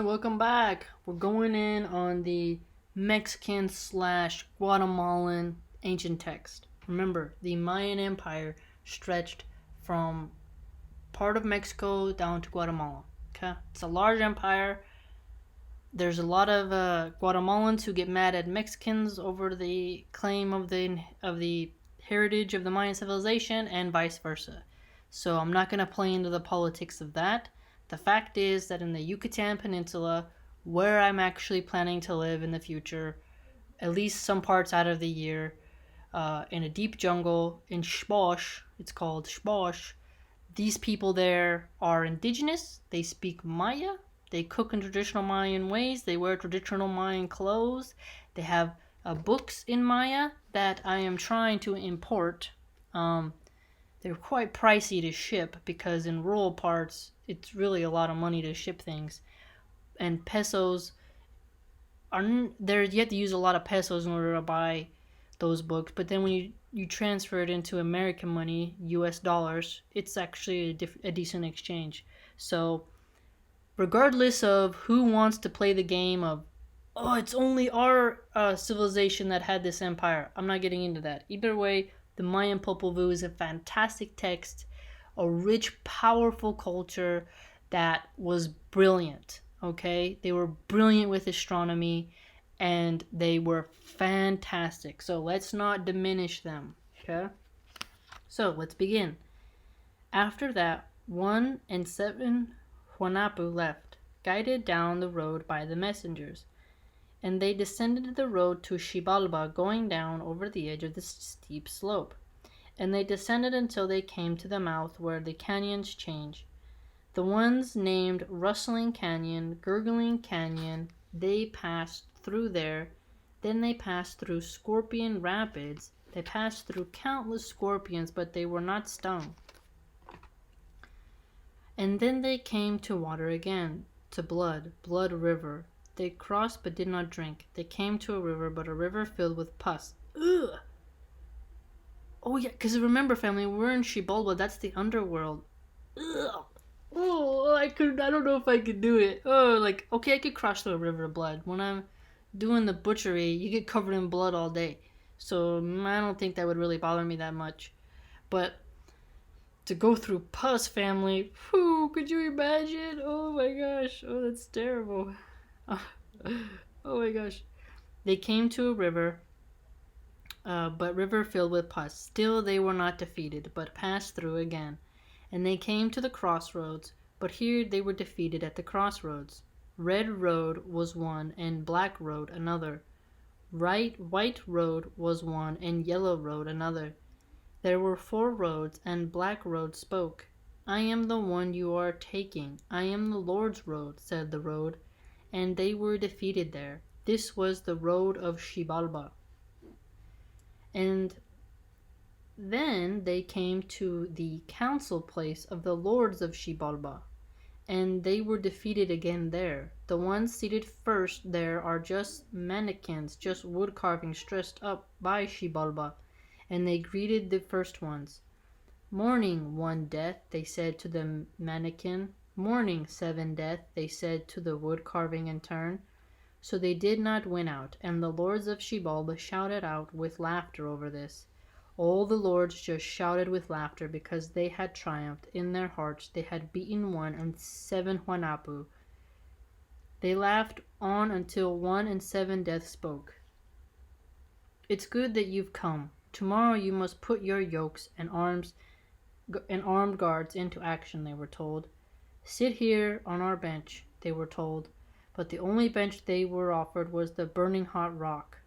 family, welcome back. We're going in on the Mexican slash Guatemalan ancient text. Remember, the Mayan Empire stretched from part of Mexico down to Guatemala. Okay, it's a large empire. There's a lot of Guatemalans who get mad at Mexicans over the claim of the heritage of the Mayan civilization, and vice versa. So I'm not gonna play into the politics of that. The fact is that in the Yucatan Peninsula, where I'm actually planning to live in the future, at least some parts out of the year, in a deep jungle in Shposh, it's called Shposh. These people there are indigenous. They speak Maya. They cook in traditional Mayan ways. They wear traditional Mayan clothes. They have books in Maya that I am trying to import. They're quite pricey to ship because in rural parts, it's really a lot of money to ship things. And pesos you have to use a lot of pesos in order to buy those books. But then when you transfer it into American money, US dollars, it's actually a decent exchange. So regardless of who wants to play the game of, oh, it's only our civilization that had this empire, I'm not getting into that. Either way, the Mayan Popol Vuh is a fantastic text, a rich, powerful culture that was brilliant, okay? They were brilliant with astronomy, and they were fantastic. So let's not diminish them, okay? So let's begin. After that, 1 and 7 Huanapu left, guided down the road by the messengers, and they descended the road to Xibalba, going down over the edge of the steep slope. And they descended until they came to the mouth where the canyons change. The ones named Rustling Canyon, Gurgling Canyon, they passed through there. Then they passed through Scorpion Rapids. They passed through countless scorpions, but they were not stung. And then they came to water again, to Blood River. They crossed but did not drink. They came to a river, but a river filled with pus. Ugh! Oh yeah, because remember, family, we're in Xibalba. That's the underworld. Ugh! Oh, I don't know if I could do it. Oh, okay, I could cross through a river of blood. When I'm doing the butchery, you get covered in blood all day. So I don't think that would really bother me that much. But to go through pus, family, whew, could you imagine? Oh my gosh, oh, that's terrible. Oh my gosh. They came to a river, but river filled with pus. Still they were not defeated, but passed through again. And they came to the crossroads, but here they were defeated at the crossroads. Red road was one, and black road another. White road was one, and yellow road another. There were 4 roads, and Black Road spoke. I am the one you are taking. I am the Lord's road, said the road. And they were defeated there. This was the road of Xibalba. And then they came to the council place of the lords of Xibalba. And they were defeated again there. The ones seated first there are just mannequins, just wood carvings dressed up by Xibalba. And they greeted the first ones. Morning, 1 Death, they said to the mannequin. Morning, 7 Death, they said to the wood carving in turn. So they did not win out, and the lords of Xibalba shouted out with laughter over this. All the lords just shouted with laughter because they had triumphed. In their hearts they had beaten 1 and 7 Huanapu. They laughed on until 1 and 7 Death spoke. It's good that you've come. Tomorrow you must put your yokes and armed guards into action, they were told. Sit here on our bench, they were told. But the only bench they were offered was the burning hot rock.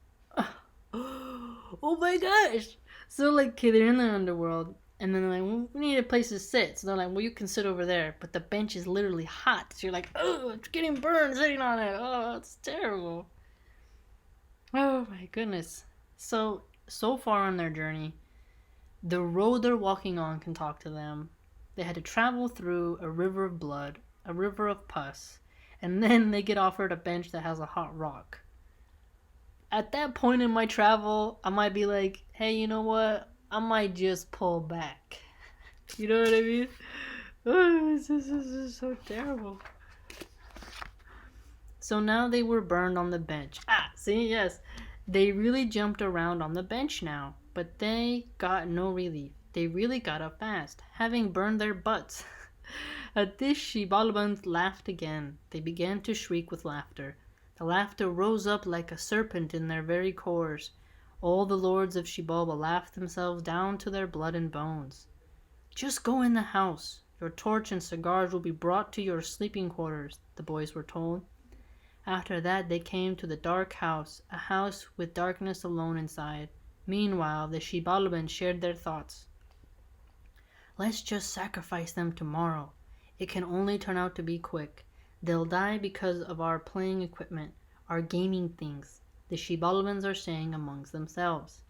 Oh my gosh! So they're in the underworld, and then they're like, well, we need a place to sit. So they're like, well, you can sit over there. But the bench is literally hot. So you're like, oh, it's getting burned sitting on it. Oh, it's terrible. Oh my goodness. So far on their journey, the road they're walking on can talk to them. They had to travel through a river of blood, a river of pus, and then they get offered a bench that has a hot rock. At that point in my travel, I might be like, hey, you know what? I might just pull back. You know what I mean? Oh, this is so terrible. So now they were burned on the bench. Ah, see, yes. They really jumped around on the bench now, but they got no relief. They really got up fast, having burned their butts. At this, Shibalbans laughed again. They began to shriek with laughter. The laughter rose up like a serpent in their very cores. All the lords of Shibalba laughed themselves down to their blood and bones. Just go in the house. Your torch and cigars will be brought to your sleeping quarters, the boys were told. After that they came to the dark house, a house with darkness alone inside. Meanwhile, the Shibalbans shared their thoughts. Let's just sacrifice them tomorrow. It can only turn out to be quick. They'll die because of our playing equipment, our gaming things, the Shibalbans are saying amongst themselves.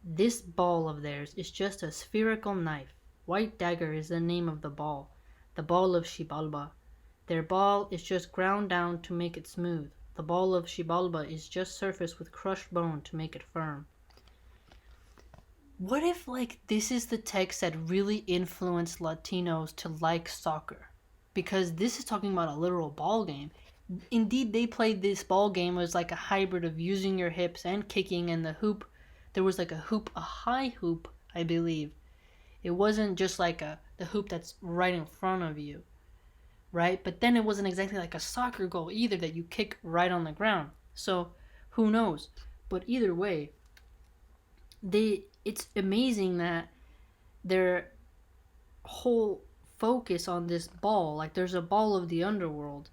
This ball of theirs is just a spherical knife. White Dagger is the name of the ball of Shibalba. Their ball is just ground down to make it smooth. The ball of Shibalba is just surfaced with crushed bone to make it firm. What if, this is the text that really influenced Latinos to like soccer? Because this is talking about a literal ball game. Indeed, they played this ball game as like a hybrid of using your hips and kicking, and the hoop, there was like a high hoop, I believe. It wasn't just like the hoop that's right in front of you, right? But then it wasn't exactly like a soccer goal either that you kick right on the ground. So, who knows? But either way, it's amazing that their whole focus on this ball, like there's a ball of the underworld,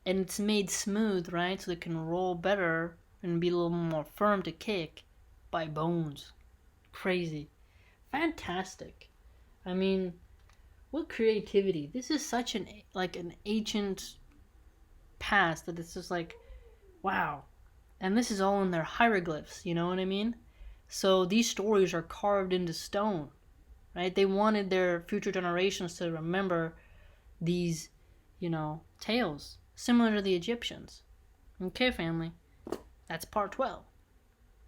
and it's made smooth, right? So it can roll better and be a little more firm to kick by bones. Crazy. Fantastic. I mean, what creativity. This is such an ancient past that it's just like, wow. And this is all in their hieroglyphs, you know what I mean? So these stories are carved into stone, right? They wanted their future generations to remember these, tales, similar to the Egyptians. Okay, family, that's part 12.